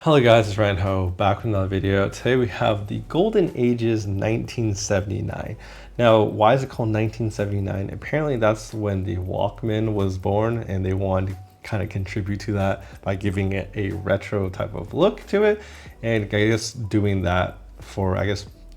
Hello guys, it's Ryan Ho back with another video. Today we have the Golden Ages 1979. Now, why is it called 1979? Apparently that's when the Walkman was born and they wanted to kind of contribute to that by giving it a retro type of look to it. And I guess doing that for,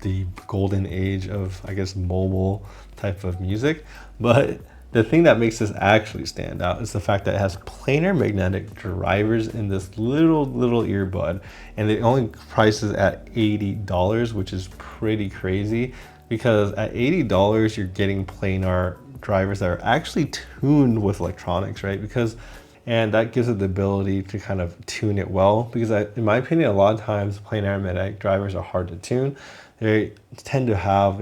the golden age of, mobile type of music. But the thing that makes this actually stand out is the fact that it has planar magnetic drivers in this little earbud, and it only prices at $80, which is pretty crazy because at $80 you're getting planar drivers that are actually tuned with electronics, right? And that gives it the ability to kind of tune it well because in my opinion, a lot of times planar magnetic drivers are hard to tune. They tend to have,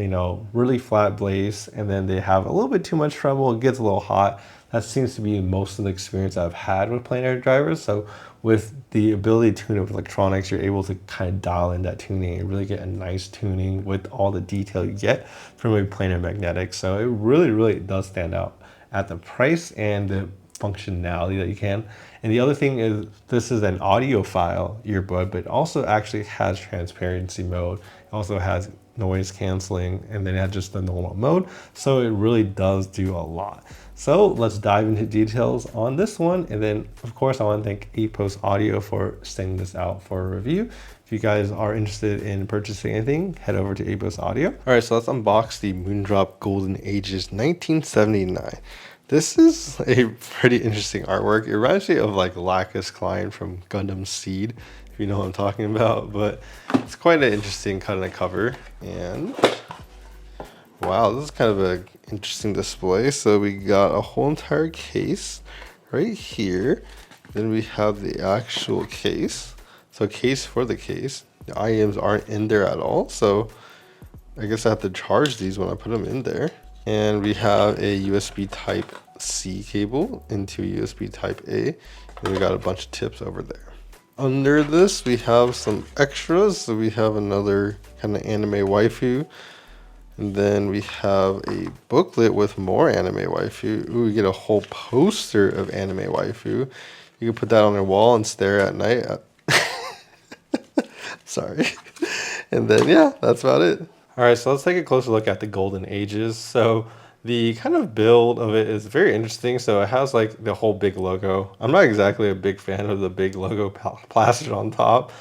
really flat bass, and then they have a little bit too much treble. It gets a little hot. That seems to be most of the experience I've had with planar drivers. So with the ability to tune it with electronics, you're able to kind of dial in that tuning and really get a nice tuning with all the detail you get from a planar magnetic. So it really does stand out at the price and the functionality that you can. And the other thing is this is an audiophile earbud, but it also actually has transparency mode. It also has noise canceling, and then it has just the normal mode. So it really does do a lot. So let's dive into details on this one. And then of course I want to thank Epos Audio for sending this out for a review. If you guys are interested in purchasing anything, head over to Epos Audio. All right, so let's unbox the Moondrop Golden Ages 1979. This is a pretty interesting artwork. It reminds me of like Lacus Klein from Gundam Seed, if you know what I'm talking about, but it's quite an interesting kind of cover. And wow, this is kind of an interesting display. So we got a whole entire case right here. Then we have the actual case. So case for the case. The IEMs aren't in there at all. So I guess I have to charge these when I put them in there. And we have a USB type C cable into USB type A. And we got a bunch of tips over there. Under this, we have some extras. So we have another kind of anime waifu. And then we have a booklet with more anime waifu. Ooh, we get a whole poster of anime waifu. You can put that on your wall and stare at night. Sorry. And then, yeah, that's about it. All right, so let's take a closer look at the Golden Ages. So the kind of build of it is very interesting. So it has like the whole big logo. I'm not exactly a big fan of the big logo plastered on top.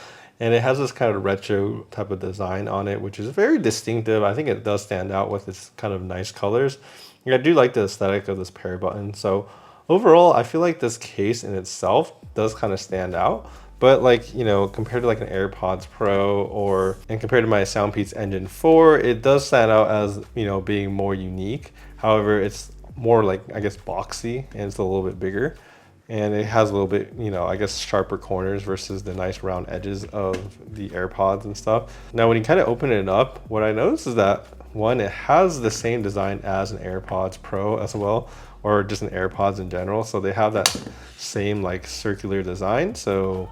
And it has this kind of retro type of design on it, which is very distinctive. I think it does stand out with its kind of nice colors. I do like the aesthetic of this pair button. So overall, I feel like this case in itself does kind of stand out. But like, compared to like an AirPods Pro and compared to my Soundpeats Engine 4, it does stand out as, being more unique. However, it's more like, I guess, boxy, and it's a little bit bigger. And it has a little bit, sharper corners versus the nice round edges of the AirPods and stuff. Now, when you kind of open it up, what I noticed is that one, it has the same design as an AirPods Pro as well, or just an AirPods in general. So they have that same like circular design. So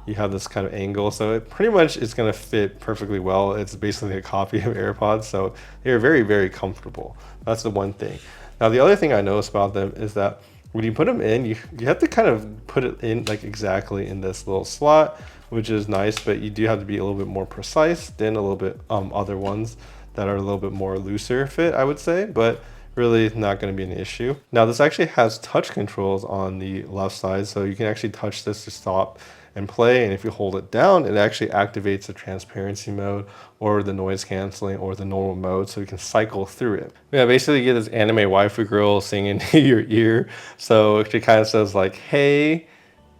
you have this kind of angle, so it pretty much is going to fit perfectly well. It's basically a copy of AirPods, so they're very comfortable. That's the one thing. Now the other thing I noticed about them is that when you put them in, you have to kind of put it in like exactly in this little slot, which is nice, but you do have to be a little bit more precise than a little bit other ones that are a little bit more looser fit, I would say, but really not going to be an issue. Now this actually has touch controls on the left side, so you can actually touch this to stop and play, and if you hold it down, it actually activates the transparency mode or the noise canceling or the normal mode, so you can cycle through it. Yeah, basically you get this anime waifu girl singing in your ear, so she kind of says like, hey,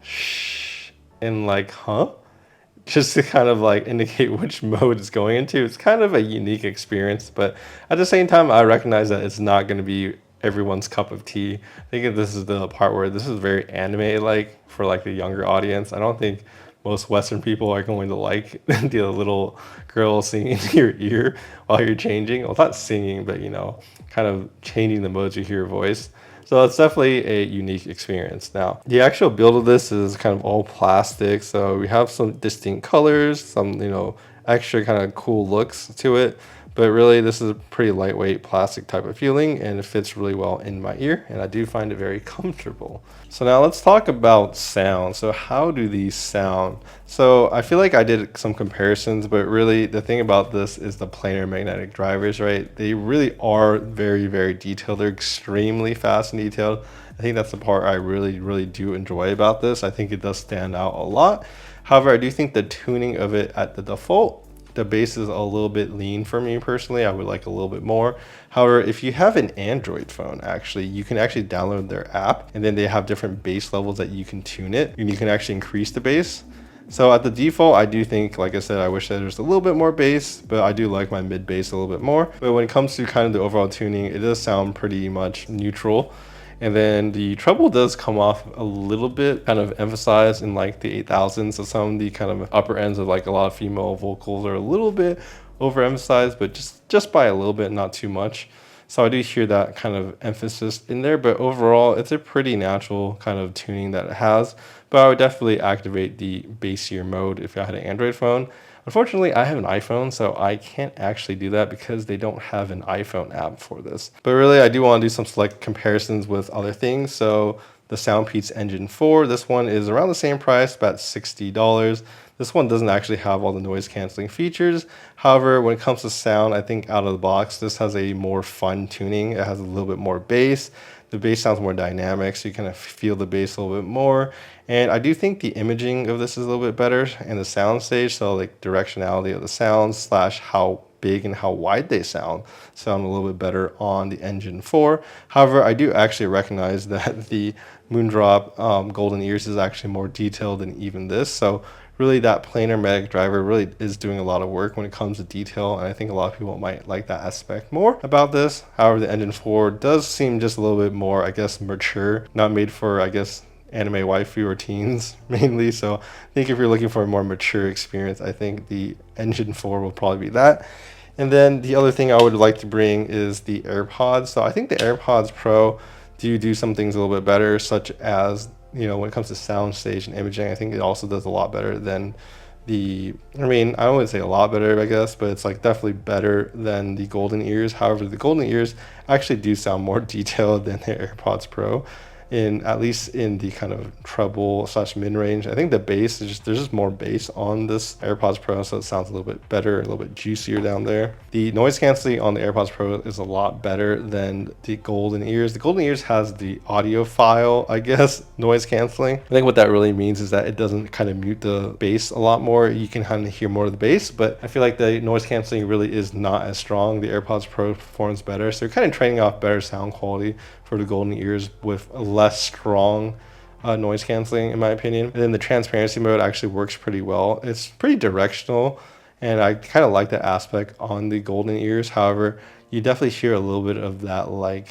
shh, and like, huh? Just to kind of like indicate which mode it's going into. It's kind of a unique experience, but at the same time, I recognize that it's not going to be everyone's cup of tea. I think this is the part where this is very anime-like for like the younger audience. I don't think most Western people are going to like the little girl singing in your ear while you're changing. Well, not singing, but kind of changing the modes you hear your voice. So it's definitely a unique experience. Now, the actual build of this is kind of all plastic. So we have some distinct colors, some, extra kind of cool looks to it. But really, this is a pretty lightweight plastic type of feeling, and it fits really well in my ear, and I do find it very comfortable. So now let's talk about sound. So how do these sound? So I feel like I did some comparisons, but really the thing about this is the planar magnetic drivers, right? They really are very, very detailed. They're extremely fast and detailed. I think that's the part I really, really do enjoy about this. I think it does stand out a lot. However, I do think the tuning of it at the default, the bass is a little bit lean for me personally. I would like a little bit more. However, if you have an Android phone, actually, you can actually download their app, and then they have different bass levels that you can tune it, and you can actually increase the bass. So at the default, I do think, like I said, I wish that there was a little bit more bass, but I do like my mid bass a little bit more. But when it comes to kind of the overall tuning, it does sound pretty much neutral. And then the treble does come off a little bit kind of emphasized in like the 8000s. So some of the kind of upper ends of like a lot of female vocals are a little bit overemphasized, but just by a little bit, not too much. So I do hear that kind of emphasis in there, but overall it's a pretty natural kind of tuning that it has. But I would definitely activate the bassier mode if I had an Android phone. Unfortunately, I have an iPhone, so I can't actually do that because they don't have an iPhone app for this. But really, I do want to do some select comparisons with other things. So the Soundpeats Engine 4, this one is around the same price, about $60. This one doesn't actually have all the noise canceling features. However, when it comes to sound, I think out of the box, this has a more fun tuning. It has a little bit more bass. The bass sounds more dynamic, so you kind of feel the bass a little bit more. And I do think the imaging of this is a little bit better in the sound stage. So like directionality of the sounds slash how big and how wide they sound a little bit better on the Engine 4. However, I do actually recognize that the Moondrop Golden Ears is actually more detailed than even this. So really that planar magnetic driver really is doing a lot of work when it comes to detail, and I think a lot of people might like that aspect more about this. However, the Engine 4 does seem just a little bit more, I guess, mature, not made for, I guess, anime waifu or teens mainly. So I think if you're looking for a more mature experience, I think the Engine 4 will probably be that. And then the other thing I would like to bring is the AirPods. So I think the AirPods Pro do some things a little bit better, such as, you know, when it comes to sound stage and imaging. I think it also does a lot better than the, I mean, I wouldn't say a lot better, I guess, but it's like definitely better than the Golden Ears. However, the Golden Ears actually do sound more detailed than the AirPods Pro, in at least in the kind of treble slash mid range. I think the bass is just, there's just more bass on this AirPods Pro, so it sounds a little bit better, a little bit juicier down there. The noise canceling on the AirPods Pro is a lot better than the Golden Ears. The Golden Ears has the audiophile, I guess, noise canceling. I think what that really means is that it doesn't kind of mute the bass a lot more. You can kind of hear more of the bass, but I feel like the noise canceling really is not as strong. The AirPods Pro performs better, so you're kind of trading off better sound quality for the Golden Ears with a less strong noise canceling, in my opinion. And then the transparency mode actually works pretty well. It's pretty directional, and I kind of like that aspect on the Golden Ears. However, you definitely hear a little bit of that, like,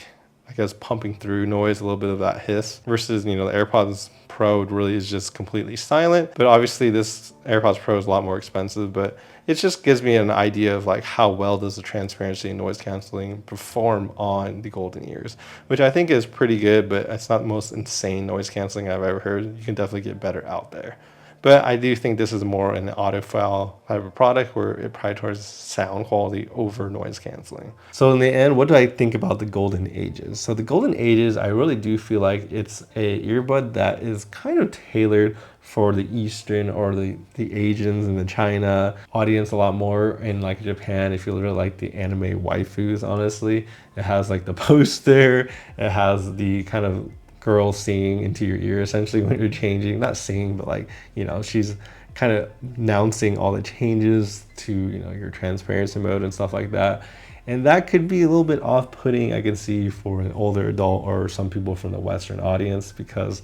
I guess, pumping through noise, a little bit of that hiss, versus, you know, the AirPods Pro really is just completely silent. But obviously this AirPods Pro is a lot more expensive, but it just gives me an idea of like how well does the transparency and noise canceling perform on the Golden Ears, which I think is pretty good, but it's not the most insane noise canceling I've ever heard. You can definitely get better out there. But I do think this is more an audiophile type of product where it prioritizes sound quality over noise canceling. So in the end, what do I think about the Golden Ages? So the Golden Ages, I really do feel like it's a earbud that is kind of tailored for the Eastern or the Asians and the China audience a lot more. In like Japan, if you really like the anime waifus, honestly, it has like the poster, it has the kind of girl singing into your ear essentially when you're changing, not singing, but like, you know, she's kind of announcing all the changes to, you know, your transparency mode and stuff like that. And that could be a little bit off-putting, I can see, for an older adult or some people from the Western audience, because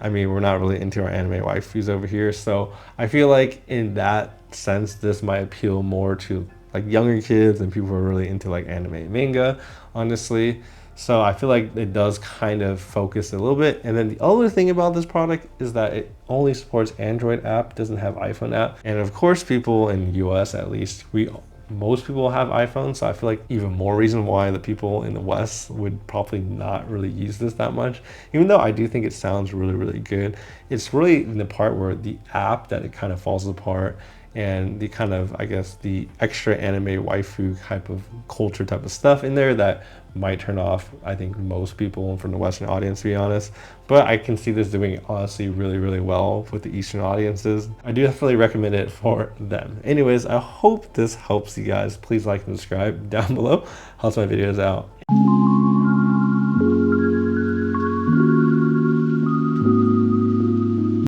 I mean, we're not really into our anime waifus over here. So I feel like in that sense, this might appeal more to like younger kids and people who are really into like anime and manga, honestly. So I feel like it does kind of focus a little bit. And then the other thing about this product is that it only supports Android app, doesn't have iPhone app. And of course, people in the US, at least, most people have iPhones. So I feel like even more reason why the people in the West would probably not really use this that much. Even though I do think it sounds really, really good. It's really in the part where the app that it kind of falls apart. and the kind of, I guess, the extra anime waifu type of culture type of stuff in there that might turn off, I think, most people from the Western audience, to be honest. But I can see this doing honestly really well with the Eastern audiences. I do definitely recommend it for them. Anyways, I hope this helps you guys. Please like and subscribe down below. Helps my videos out.